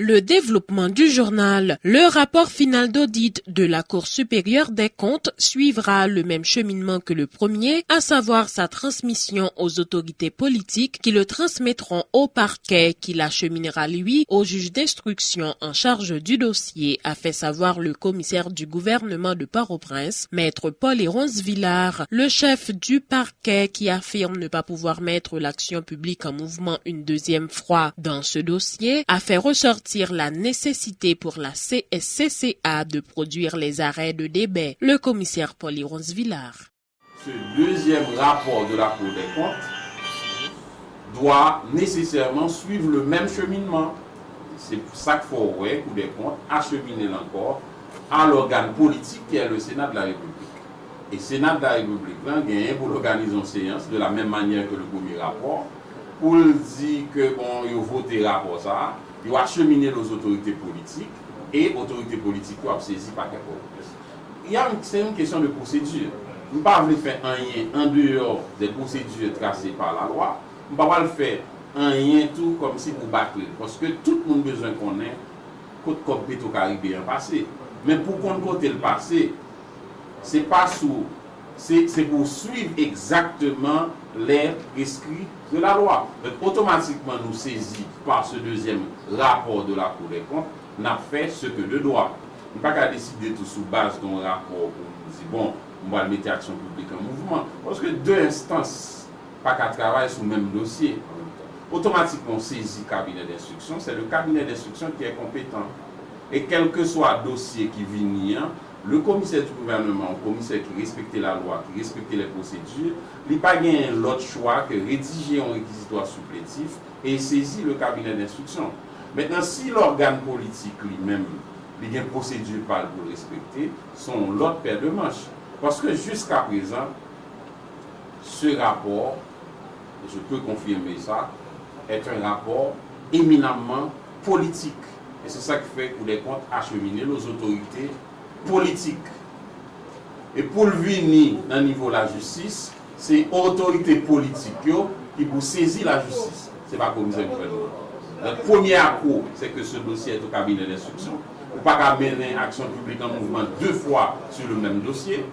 Le développement du journal. Le rapport final d'audit de la Cour supérieure des comptes suivra le même cheminement que le premier, à savoir sa transmission aux autorités politiques qui le transmettront au parquet qui l'acheminera lui au juge d'instruction en charge du dossier, a fait savoir le commissaire du gouvernement de Port-au-Prince, maître Paul Hérons-Villard, le chef du parquet qui affirme ne pas pouvoir mettre l'action publique en mouvement une deuxième fois dans ce dossier, a fait ressortir la nécessité pour la CSCCA de produire les arrêts de débit. Le commissaire Paul Hérons-Villard. Ce deuxième rapport de la Cour des comptes doit nécessairement suivre le même cheminement. C'est pour ça qu'il faut, ouais, Cour des comptes, acheminer encore à l'organe politique qui est le Sénat de la République. Et le Sénat de la République, là, gagne pour l'organiser une séance de la même manière que le premier rapport, pour dire que bon, il faut voter rapport ça. Il va acheminer aux autorités politiques et autorités politiques doivent saisir par quelque C'est une question de procédure. Nous ne pouvons pas faire rien en dehors des procédures tracées par la loi. Nous ne pouvons pas le faire rien tout comme si vous battez. Parce que tout le monde a besoin qu'on ait côte comme Petro-Caribéen passé. Mais pour qu'on côté le passé, c'est pas sous. C'est pour suivre exactement les prescrits de la loi. Donc, automatiquement, nous saisis par ce deuxième rapport de la Cour des comptes, n'a fait ce que de droit. Nous ne pouvons pas décider tout sous base d'un rapport pour nous dire, bon, on va mettre l'action publique en mouvement. Parce que deux instances, pas qu'à travailler sur le même dossier. Automatiquement, on saisit le cabinet d'instruction. C'est le cabinet d'instruction qui est compétent. Et quel que soit le dossier qui vient, le commissaire du gouvernement, le commissaire qui respectait la loi, qui respectait les procédures, il n'a pas gagné l'autre choix que rédiger un réquisitoire supplétif et saisir le cabinet d'instruction. Maintenant, si l'organe politique lui-même, il y a une procédure pour le respecter, sont l'autre paire de manches. Parce que jusqu'à présent, ce rapport, je peux confirmer ça, est un rapport éminemment politique. Et c'est ça qui fait que les comptes acheminer aux autorités politiques. Et pour le venir au niveau de la justice, c'est l'autorité politique qui vous saisit la justice. Ce n'est pas comme ça. Le premier accord, c'est que ce dossier est au cabinet d'instruction. Ou pas qu'à mener action publique en mouvement deux fois sur le même dossier.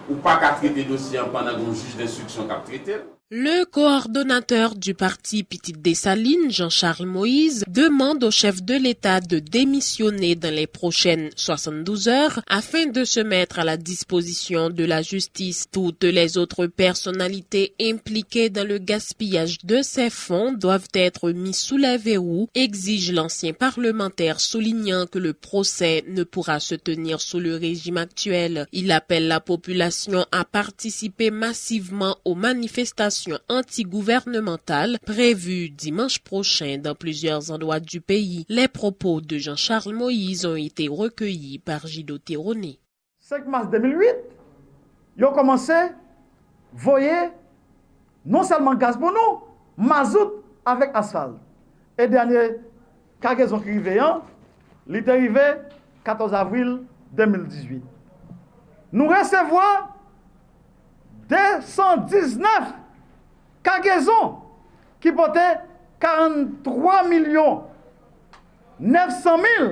Ou pas qu'à traiter le dossier pendant qu'un juge d'instruction qui a traité. Le coordonnateur du parti Petite Dessalines, Jean-Charles Moïse, demande au chef de l'État de démissionner dans les prochaines 72 heures afin de se mettre à la disposition de la justice. Toutes les autres personnalités impliquées dans le gaspillage de ces fonds doivent être mis sous la verrou, exige l'ancien parlementaire, soulignant que le procès ne pourra se tenir sous le régime actuel. Il appelle la population à participer massivement aux manifestations antigouvernementales prévues dimanche prochain dans plusieurs endroits du pays. Les propos de Jean-Charles Moïse ont été recueillis par Gido Théroné. 5 mars 2008, ils ont commencé à voyer non seulement gaz pour nous, mazout avec asphalte. Et dernier cargaison qui arrivait, il est arrivé 14 avril 2018. Nous recevons 219 cargaisons qui portaient 43 900 000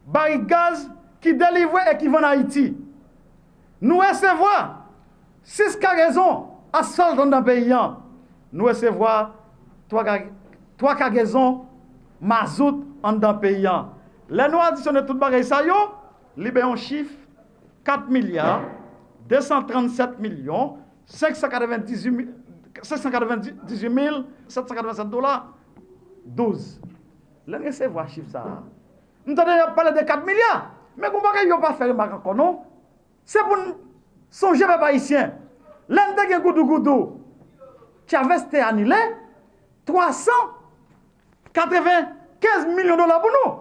barils de gaz qui délivraient et qui vont en Haïti. Nous recevons 6 cargaisons asphalte dans le pays. Nous recevons 3 cargaisons mazout dans le pays. Les nous additionnons tout bagaille ça yo, libéré un chiffre 4 milliards 237 millions 598 787 dollars 12. Là recevoir chiffre ça. Nous avons parlé de 4 milliards, mais comment ils pas faire encore non? C'est pour songer peuple haïtien. Là nous avons goudou Chavez était annulé 395 millions de dollars pour nous.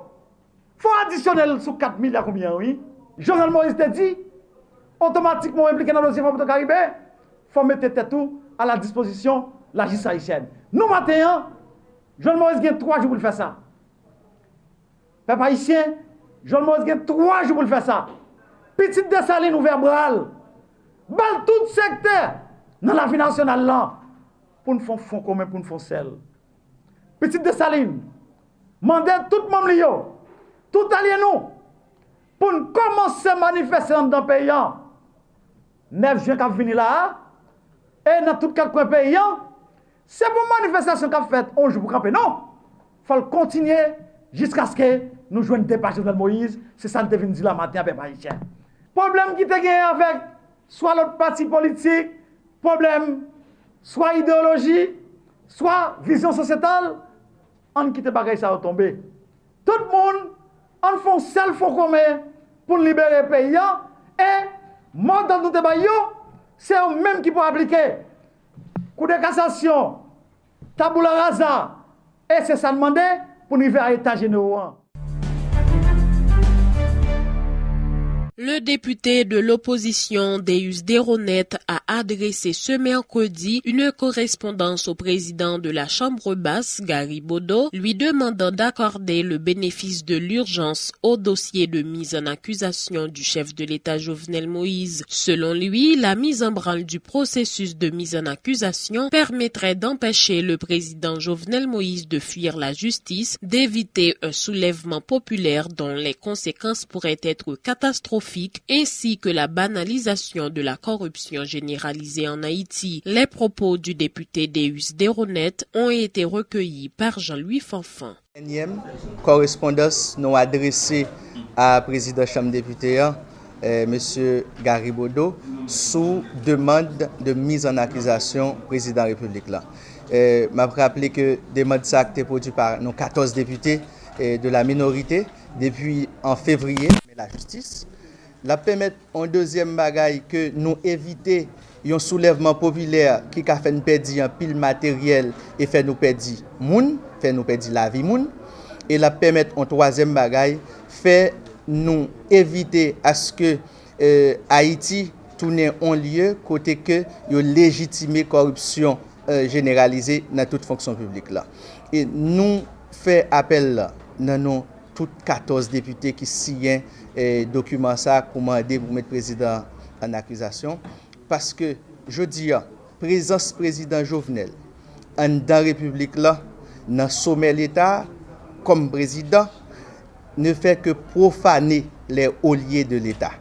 Faut additionner sur 4 milliards combien oui? Journal Moïse te dit automatiquement impliqué dans le dossier de Caribé, il faut mettre tout à la disposition de la justice haïtienne. Nous, maintenant, Journal Moïse a 3 jours pour faire ça. Peuple haïtien, Journal Moïse a 3 jours pour faire ça. Petite Dessalines ouvert bral. Bal tout secteur dans la vie nationale là. Pour nous faire fonds commun, pour nous faire sel. Petite Dessalines, mandez tout le monde tout allié nous, pour nous commencer à manifester dans le pays. 9 juin qui va venir là, et dans tout quatre coins pays, c'est pour manifestation qui a fait un jour pour camper. Non, il faut continuer jusqu'à ce que nous jouions des pages de Moïse. C'est ça que nous devons dire la matin avec Haïtien. Problème qui te gagne avec soit l'autre parti politique, problème, soit idéologie, soit vision sociétale, on quitte bagaille ça va tomber. Tout le monde, on fait un seul fonds commun pour libérer le pays et moi dans nous débat, c'est eux même qui peut appliquer. Coup de cassation, tabula rasa, et c'est ça demandé pour nous faire à l'état général. Le député de l'opposition Deus Deronet a adressé ce mercredi une correspondance au président de la Chambre basse, Gary Bodo, lui demandant d'accorder le bénéfice de l'urgence au dossier de mise en accusation du chef de l'État Jovenel Moïse. Selon lui, la mise en branle du processus de mise en accusation permettrait d'empêcher le président Jovenel Moïse de fuir la justice, d'éviter un soulèvement populaire dont les conséquences pourraient être catastrophiques, ainsi que la banalisation de la corruption généralisée en Haïti. Les propos du député Deus Deronet ont été recueillis par Jean-Louis Fanfan. Énième correspondance nous adressée à président Chambre député, M. Gary Bodo, sous demande de mise en accusation président de la République. Je rappelle que demande ça a été produite par nos 14 députés de la minorité depuis en février, mais la justice. La permettre en deuxième bagaille que nous éviter un soulèvement populaire qui a fait nous perdre un pile matériel et fait nous perdre moun, fait nous perdre la vie moun. Et la permettre en troisième bagaille fait nous éviter à ce que Haïti tourne en lieu côté que yo légitimer corruption généralisée dans toute fonction publique là. Et nous fait appel là dans toutes 14 députés qui signent document ça commandé pour mettre président en accusation parce que je dis présence président Jovenel dans la République là dans sommet l'État comme président ne fait que profaner les hauts lieux de l'État.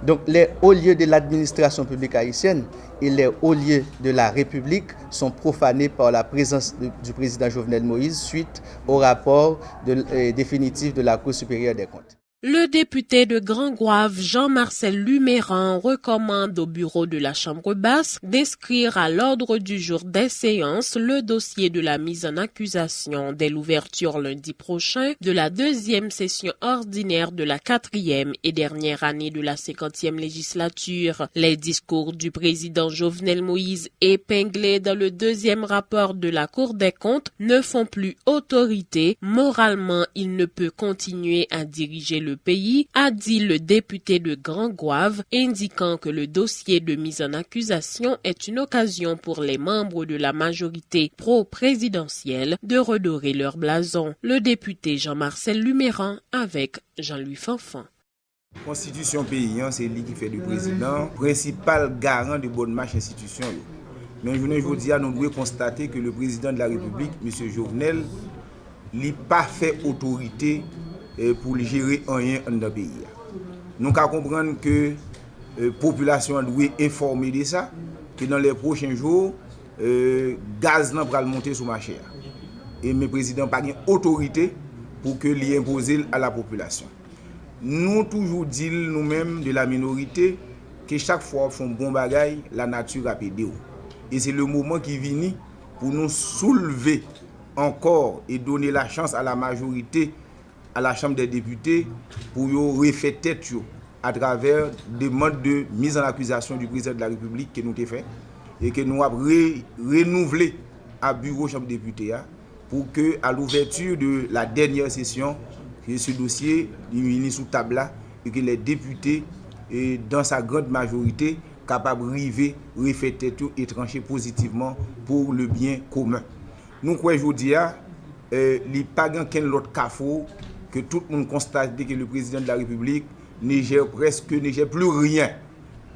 Donc les hauts lieux de l'administration publique haïtienne et les hauts lieux de la République sont profanés par la présence du président Jovenel Moïse suite au rapport définitif de la Cour supérieure des comptes. Le député de Grand-Goâve, Jean-Marcel Luméran, recommande au bureau de la Chambre basse d'inscrire à l'ordre du jour des séances le dossier de la mise en accusation dès l'ouverture lundi prochain de la deuxième session ordinaire de la 4e et dernière année de la 50e législature. Les discours du président Jovenel Moïse épinglés dans le deuxième rapport de la Cour des comptes ne font plus autorité. Moralement, il ne peut continuer à diriger le pays, a dit le député de Grand-Goâve, indiquant que le dossier de mise en accusation est une occasion pour les membres de la majorité pro-présidentielle de redorer leur blason. Le député Jean-Marcel Luméran avec Jean-Louis Fanfan. Constitution pays, c'est lui qui fait du président, principal garant de bonne marche institution. Mais je vous dis, nous devons constater que le président de la République, M. Jovenel, n'a pas fait autorité pour gérer rien dans le pays. Nous comprenons que la population doit informer de ça, que dans les prochains jours, gaz va monter sur le marché. Et le président n'a pas d'autorité pour que l'imposer à la population. Nous toujours disons nous-mêmes de la minorité que chaque fois qu'on fait un bon bagage, la nature a pédé. Et c'est le moment qui vient pour nous soulever encore et donner la chance à la majorité à la Chambre des députés pour refaire tête à travers des modes de mise en accusation du président de la République que nous avons fait et que nous avons renouvelé à bureau Chambre des députés pour que à l'ouverture de la dernière session que ce dossier est mis sous table et que les députés dans sa grande majorité capables de refaire tête et trancher positivement pour le bien commun. Nous croyons aujourd'hui il n'y a pas qu'un autre cafou que tout le monde constate que le président de la République ne gère plus rien.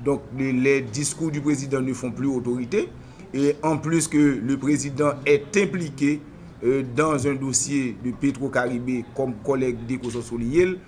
Donc les discours du président ne font plus autorité. Et en plus que le président est impliqué dans un dossier de Petro-Caribé comme collègue d'Ecoson Soliel,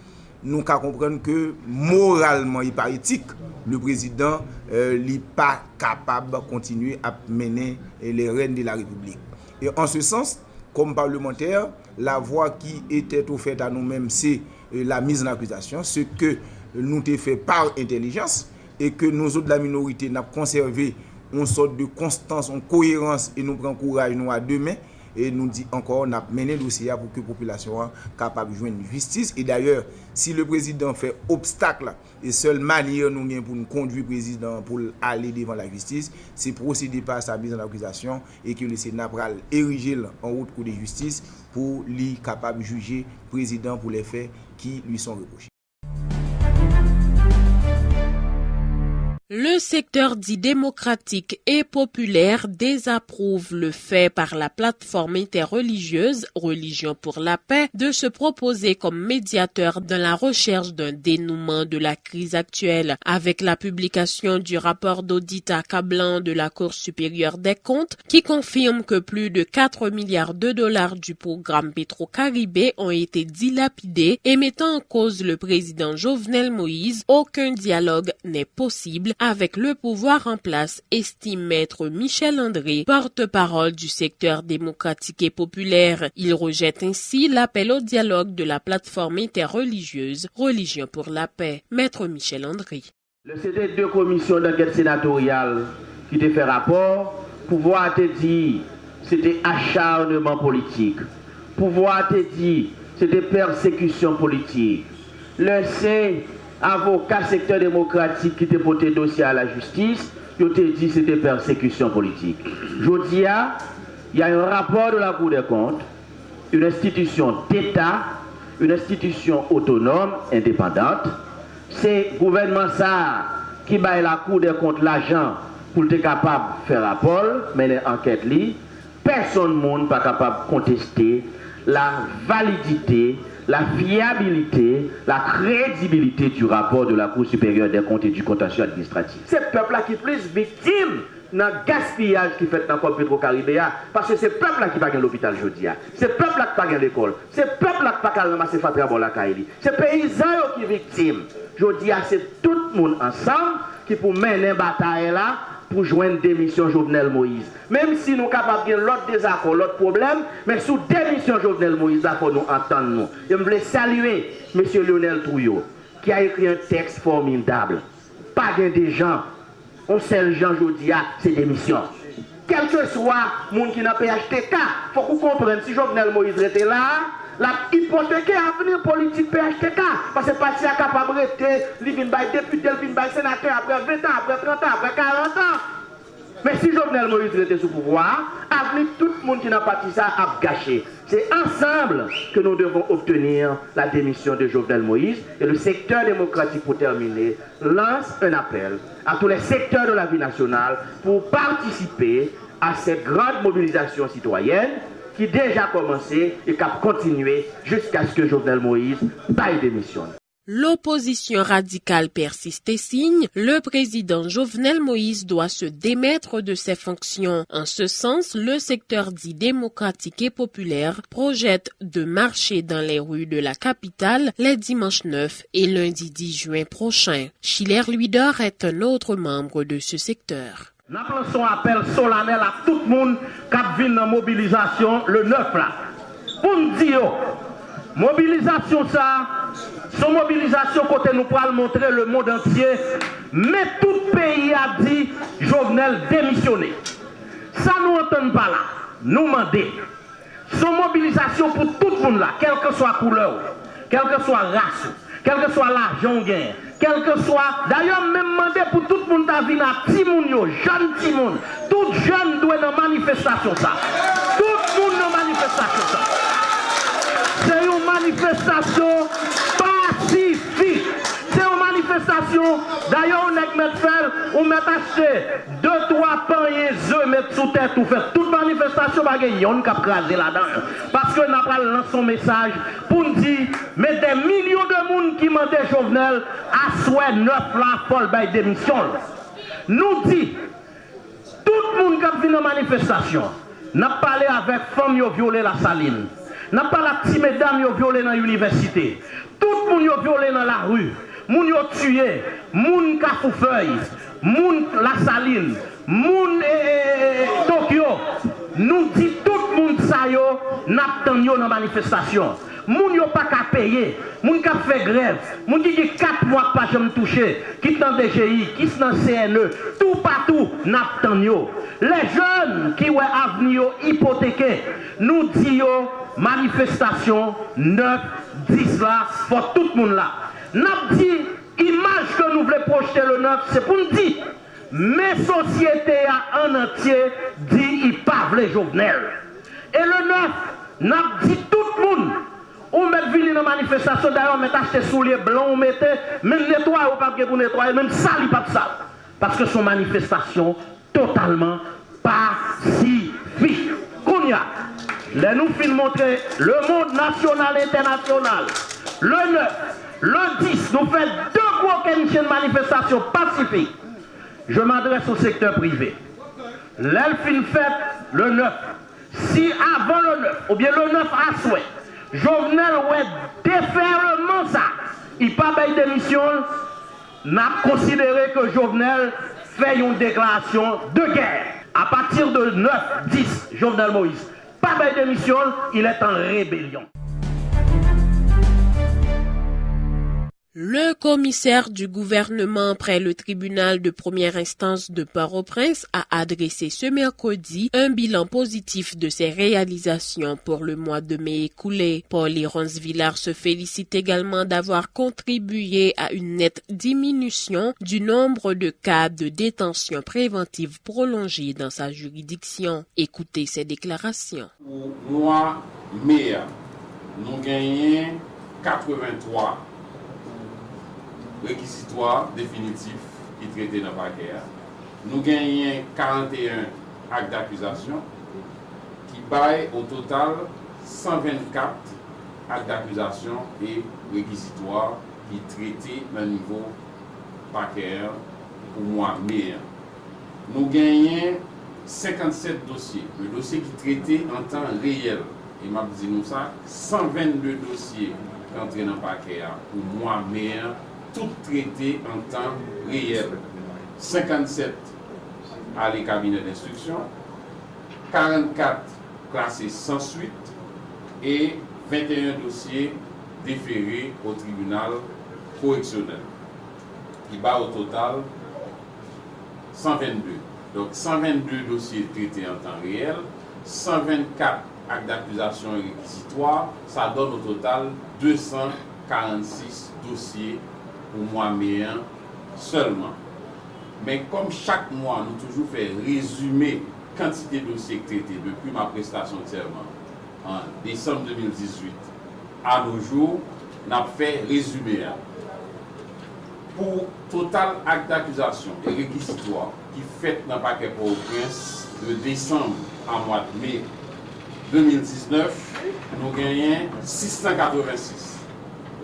nous comprenons que moralement et par éthique, le président n'est pas capable de continuer à mener les rênes de la République. Et en ce sens, comme parlementaire, la voie qui était offerte à nous-mêmes, c'est la mise en accusation, ce que nous avons fait par intelligence et que nous autres de la minorité n'avons conservé une sorte de constance, une cohérence et nous prenons courage nous à demain et nous dit encore on a mené le dossier pour que la population soit capable de joindre justice. Et d'ailleurs, si le président fait obstacle, et seule manière nous avons pour nous conduire le président pour aller devant la justice, c'est procéder par sa mise en accusation et que le Sénat va ériger en route cour de justice pour lui capable de juger le président pour les faits qui lui sont reprochés. Le secteur dit démocratique et populaire désapprouve le fait par la plateforme interreligieuse Religion pour la paix de se proposer comme médiateur dans la recherche d'un dénouement de la crise actuelle. Avec la publication du rapport d'audit accablant de la Cour supérieure des comptes qui confirme que plus de 4 milliards de dollars du programme Petro-Caribé ont été dilapidés et mettant en cause le président Jovenel Moïse, aucun dialogue n'est possible avec le pouvoir en place, estime maître Michel André, porte-parole du secteur démocratique et populaire. Il rejette ainsi l'appel au dialogue de la plateforme interreligieuse Religion pour la paix. Maître Michel André. C'était 2 commissions d'enquête sénatoriale qui te fait rapport. Pouvoir te dire c'était acharnement politique. Pouvoir te dire c'était persécution politique. Le C avocat secteur démocratique qui te porté dossier à la justice, il te dit c'était persécution politique. Je dis, il y a un rapport de la Cour des comptes, une institution d'État, une institution autonome, indépendante. C'est le gouvernement ça qui baille la Cour des comptes l'argent pour être capable de faire rapport, mener enquête. Personne n'est pas capable de contester la validité, la fiabilité, la crédibilité du rapport de la Cour supérieure des comptes et du contentieux administratif. C'est le peuple-là qui est plus victime dans le gaspillage qui fait dans le Petro-Caribé, parce que c'est le peuple-là qui n'a pas l'hôpital aujourd'hui. C'est le peuple-là qui n'a pas l'école. C'est le peuple-là qui n'a pas ramasser fatras pour la Kaili. C'est le paysan qui est victime. Aujourd'hui, c'est tout le monde ensemble qui peut mener une bataille là pour joindre démission Jovenel Moïse. Même si nous sommes capables de l'autre désaccord, l'autre problème, mais sous démission Jovenel Moïse, il faut nous entendre. Nous. Je voulais saluer M. Lionel Trouillot, qui a écrit un texte formidable. Pas des gens, on sait le gens aujourd'hui, c'est démission. Quel que soit le monde qui n'a pas PHTK, il faut qu'on comprenne si Jovenel Moïse était là, la hypothéquer l'avenir politique PHTK. Parce que le parti est capable de rester, il vient de député, il vient de sénateur après 20 ans, après 30 ans, après 40 ans. Mais si Jovenel Moïse était sous pouvoir, avenir tout le monde qui n'a pas dit ça a gâché. C'est ensemble que nous devons obtenir la démission de Jovenel Moïse. Et le secteur démocratique, pour terminer, lance un appel à tous les secteurs de la vie nationale pour participer à cette grande mobilisation citoyenne qui déjà commencé et qui a continué jusqu'à ce que Jovenel Moïse démissionne. L'opposition radicale persiste et signe, le président Jovenel Moïse doit se démettre de ses fonctions. En ce sens, le secteur dit démocratique et populaire projette de marcher dans les rues de la capitale les dimanches 9 et lundi 10 juin prochain. Schiller Luidor est un autre membre de ce secteur. Nous lançons un appel solennel à tout le monde qui vient dans la mobilisation le 9 là. Pour nous dire, mobilisation ça, son mobilisation côté nous pour montrer le monde entier, mais tout pays a dit Jovenel démissionner. Ça nous entend pas là, nous demander. Son mobilisation pour tout le monde là, quelle que soit la couleur, quelle que soit la race, quel que soit l'argent gain, quel que soit, d'ailleurs même demander pour tout le monde à venir à petit monde, jeune petit monde, tout jeune doit dans manifestation ça. Tout le monde dans manifestation ça. C'est une manifestation pacifique. C'est une manifestation. D'ailleurs, on met faire, on met acheter 2-3 paniers œufs, mettre sous tête, tout faire. Toute manifestation, on va craser là-dedans. Parce que nous avons lancé un message pour nous dire, mais des millions de monde qui mandaient Jovenel à souhait 9 là, Paul Bay démission. Nous dit, tout le monde qui vient dans la manifestation, n'a parlé avec femmes qui ont violé la saline. N'a pas la petite mesdames qui ont violé dans l'université. Tout le monde a violé dans la rue. Moun yo tué, moun Kafoufeuille, moun la saline, moun Tokyo. Nous dit tout le monde ça yo n'attend yo dans manifestation. Moun yo pas qu'à payer, moun qui fait grève, moun qui dit 4 mois pas jamais touché, qui dans DGI, qui dans CNE, tout partout n'attend yo. Les jeunes qui ont avenir hypothéqué, nous disons manifestation 9, 10 là, pour tout le monde là. Nous dit image que nous voulons projeter le 9, c'est pour nous dire, mes sociétés en entier dit ils pas les Jovenel. Et le 9, nous dit tout le monde, on met venir dans la manifestation, d'ailleurs, on met acheter souliers blancs, on met même nettoyer ou pas pour nettoyer, même sale, pas de sale. Parce que son manifestation totalement pacifique. Kounia, là nous films montrer le monde national et international. Le 9, le 10, nous faisons 2 gros manifestations pacifiques. Je m'adresse au secteur privé. L'elfine fête le 9. Si avant le 9, ou bien le 9 à souhait, Jovenel ouais déferlement ça, il pas bail démission, n'a considéré que Jovenel fait une déclaration de guerre. À partir de 9, 10, Jovenel Moïse, pas bail démission, il est en rébellion. Le commissaire du gouvernement près le tribunal de première instance de Port-au-Prince a adressé ce mercredi un bilan positif de ses réalisations pour le mois de mai écoulé. Paul-Léronce Villard se félicite également d'avoir contribué à une nette diminution du nombre de cas de détention préventive prolongée dans sa juridiction. Écoutez ses déclarations. Au mois mai, nous gagnons 83 réquisitoires définitifs qui traitent dans le paquet. Nous gagnons 41 actes d'accusation qui baillent au total 124 actes d'accusation et réquisitoires qui traitent dans le niveau paquet pour le mois de mai. Nous gagnons 57 dossiers, le dossier qui traitait en temps réel. Et m'a dit nous ça, 122 dossiers qui entrent dans le paquet pour le mois de mai. Tout traité en temps réel. 57 à les cabinets d'instruction, 44 classés sans suite et 21 dossiers déférés au tribunal correctionnel. Il bat au total 122. Donc 122 dossiers traités en temps réel, 124 actes d'accusation et réquisitoires, ça donne au total 246 dossiers pour mois mai seulement. Mais comme chaque mois, nous toujours fait résumer quantité de dossiers traités depuis ma prestation de serment en décembre 2018 à nos jours, nous avons fait résumer. Pour total acte d'accusation et réquisitoire qui fait dans le paquet Port-au-Prince de décembre à mois de mai 2019, nous gagnons 686.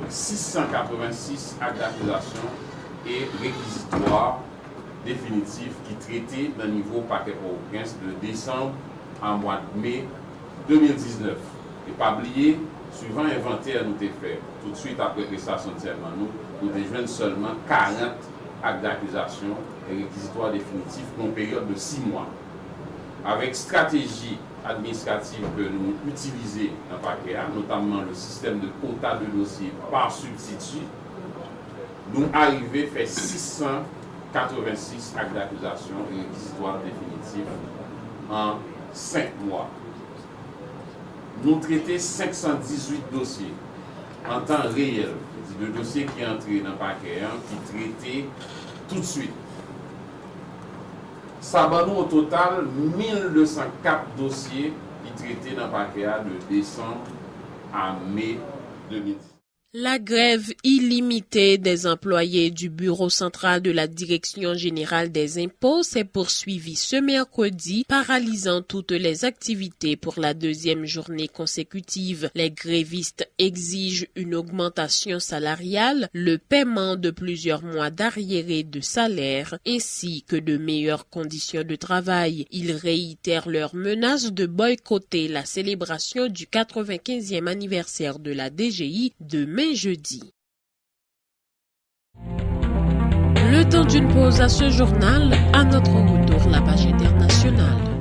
686 actes d'accusation et réquisitoires définitifs qui traitaient dans le niveau paquet Port-au-Prince de décembre à mois de mai 2019. Et pas oublier, suivant l'inventaire nous avons fait, tout de suite après prestation de serment, nous déjouons seulement 40 actes d'accusation et réquisitoires définitifs pour une période de 6 mois. Avec stratégie administrative que nous utilisons dans le paquet, notamment le système de quota de dossiers par substitut, nous arrivons à faire 686 actes d'accusation et réquisitoires définitifs en 5 mois. Nous traitons 518 dossiers en temps réel, de dossiers qui entraient dans le paquet, qui traitaient tout de suite. Ça va nous au total 1204 dossiers qui traités dans le paquet de décembre à mai 2010. La grève illimitée des employés du Bureau central de la Direction générale des impôts s'est poursuivie ce mercredi, paralysant toutes les activités pour la deuxième journée consécutive. Les grévistes exigent une augmentation salariale, le paiement de plusieurs mois d'arriérés de salaire, ainsi que de meilleures conditions de travail. Ils réitèrent leur menace de boycotter la célébration du 95e anniversaire de la DGI demain jeudi. Le temps d'une pause à ce journal, à notre retour la page internationale.